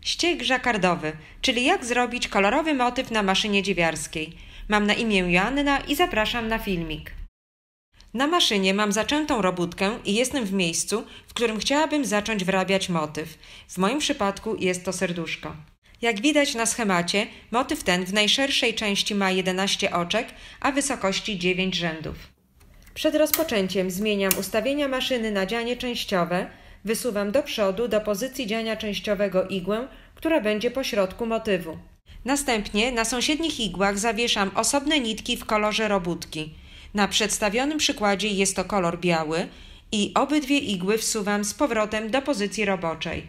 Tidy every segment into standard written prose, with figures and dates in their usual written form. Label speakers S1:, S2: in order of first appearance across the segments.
S1: Ścieg żakardowy, czyli jak zrobić kolorowy motyw na maszynie dziewiarskiej. Mam na imię Joanna i zapraszam na filmik. Na maszynie mam zaczętą robótkę i jestem w miejscu, w którym chciałabym zacząć wyrabiać motyw. W moim przypadku jest to serduszko. Jak widać na schemacie, motyw ten w najszerszej części ma 11 oczek, a wysokości 9 rzędów. Przed rozpoczęciem zmieniam ustawienia maszyny na dzianie częściowe, wysuwam do przodu do pozycji dziania częściowego igłę, która będzie po środku motywu. Następnie na sąsiednich igłach zawieszam osobne nitki w kolorze robótki. Na przedstawionym przykładzie jest to kolor biały i obydwie igły wsuwam z powrotem do pozycji roboczej.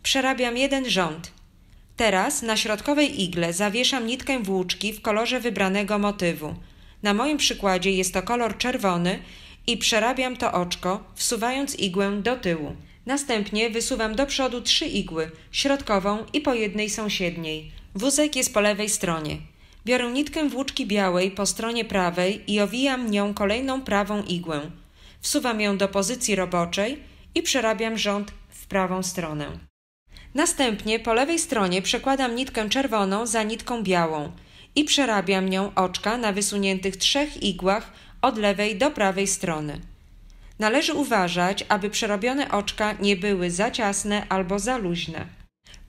S1: Przerabiam jeden rząd. Teraz na środkowej igle zawieszam nitkę włóczki w kolorze wybranego motywu. Na moim przykładzie jest to kolor czerwony i przerabiam to oczko, wsuwając igłę do tyłu. Następnie wysuwam do przodu 3 igły, środkową i po jednej sąsiedniej. Wózek jest po lewej stronie. Biorę nitkę włóczki białej po stronie prawej i owijam nią kolejną prawą igłę. Wsuwam ją do pozycji roboczej i przerabiam rząd w prawą stronę. Następnie po lewej stronie przekładam nitkę czerwoną za nitką białą i przerabiam nią oczka na wysuniętych 3 igłach od lewej do prawej strony. Należy uważać, aby przerobione oczka nie były za ciasne albo za luźne.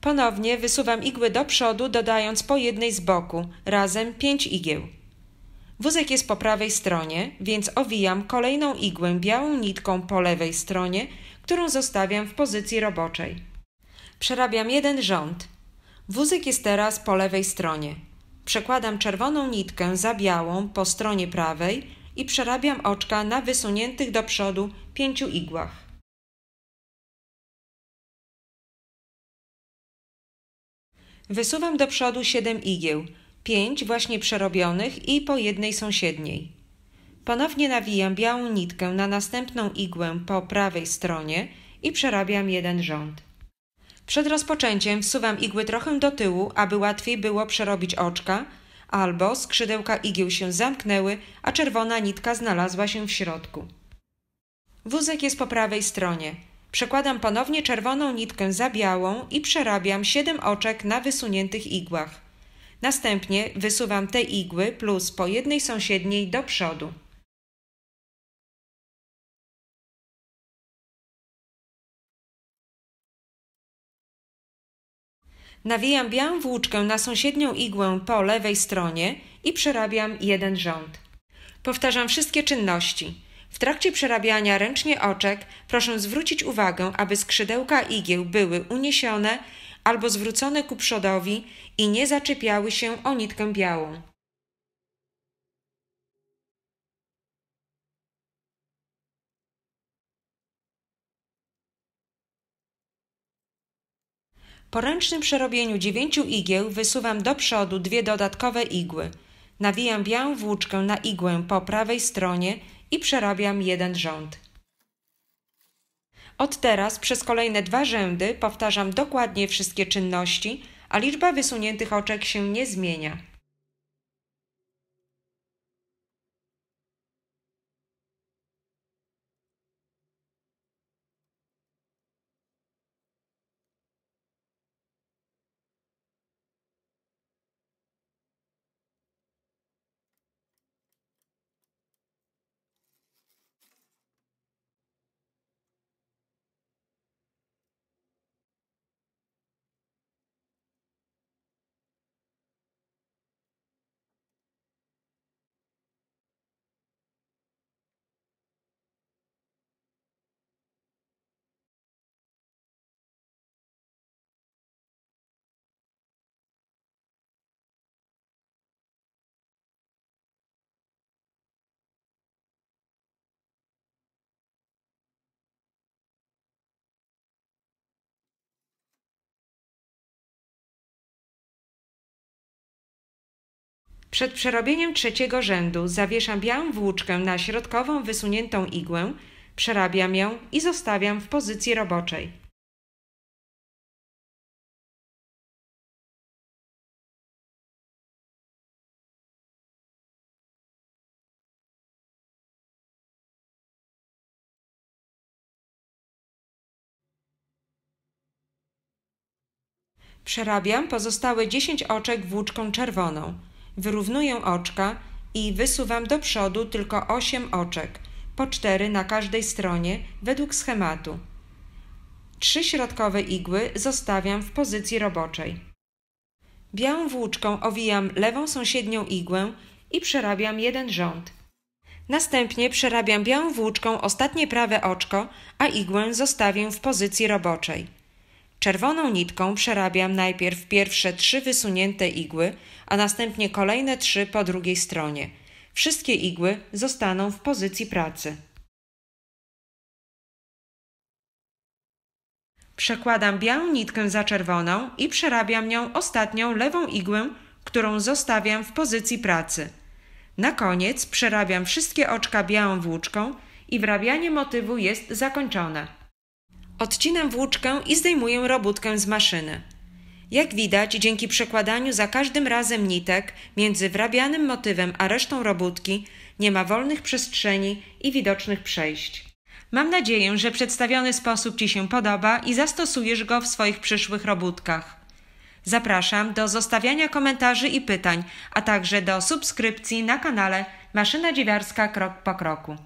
S1: Ponownie wysuwam igły do przodu, dodając po jednej z boku, razem 5 igieł. Wózek jest po prawej stronie, więc owijam kolejną igłę białą nitką po lewej stronie, którą zostawiam w pozycji roboczej. Przerabiam jeden rząd. Wózek jest teraz po lewej stronie. Przekładam czerwoną nitkę za białą po stronie prawej i przerabiam oczka na wysuniętych do przodu 5 igłach. Wysuwam do przodu 7 igieł, 5 właśnie przerobionych i po jednej sąsiedniej. Ponownie nawijam białą nitkę na następną igłę po prawej stronie i przerabiam jeden rząd. Przed rozpoczęciem wsuwam igły trochę do tyłu, aby łatwiej było przerobić oczka, albo skrzydełka igieł się zamknęły, a czerwona nitka znalazła się w środku. Wózek jest po prawej stronie. Przekładam ponownie czerwoną nitkę za białą i przerabiam 7 oczek na wysuniętych igłach. Następnie wysuwam te igły plus po jednej sąsiedniej do przodu. Nawijam białą włóczkę na sąsiednią igłę po lewej stronie i przerabiam jeden rząd. Powtarzam wszystkie czynności. W trakcie przerabiania ręcznie oczek proszę zwrócić uwagę, aby skrzydełka igieł były uniesione albo zwrócone ku przodowi i nie zaczepiały się o nitkę białą. Po ręcznym przerobieniu 9 igieł wysuwam do przodu 2 dodatkowe igły. Nawijam białą włóczkę na igłę po prawej stronie i przerabiam jeden rząd. Od teraz przez kolejne 2 rzędy powtarzam dokładnie wszystkie czynności, a liczba wysuniętych oczek się nie zmienia. Przed przerobieniem 3. rzędu zawieszam białą włóczkę na środkową wysuniętą igłę, przerabiam ją i zostawiam w pozycji roboczej. Przerabiam pozostałe 10 oczek włóczką czerwoną. Wyrównuję oczka i wysuwam do przodu tylko 8 oczek, po 4 na każdej stronie według schematu. 3 środkowe igły zostawiam w pozycji roboczej. Białą włóczką owijam lewą sąsiednią igłę i przerabiam jeden rząd. Następnie przerabiam białą włóczką ostatnie prawe oczko, a igłę zostawię w pozycji roboczej. Czerwoną nitką przerabiam najpierw pierwsze 3 wysunięte igły, a następnie kolejne 3 po drugiej stronie. Wszystkie igły zostaną w pozycji pracy. Przekładam białą nitkę za czerwoną i przerabiam nią ostatnią lewą igłę, którą zostawiam w pozycji pracy. Na koniec przerabiam wszystkie oczka białą włóczką i wrabianie motywu jest zakończone. Odcinam włóczkę i zdejmuję robótkę z maszyny. Jak widać, dzięki przekładaniu za każdym razem nitek między wrabianym motywem a resztą robótki nie ma wolnych przestrzeni i widocznych przejść. Mam nadzieję, że przedstawiony sposób Ci się podoba i zastosujesz go w swoich przyszłych robótkach. Zapraszam do zostawiania komentarzy i pytań, a także do subskrypcji na kanale Maszyna Dziewiarska Krok po Kroku.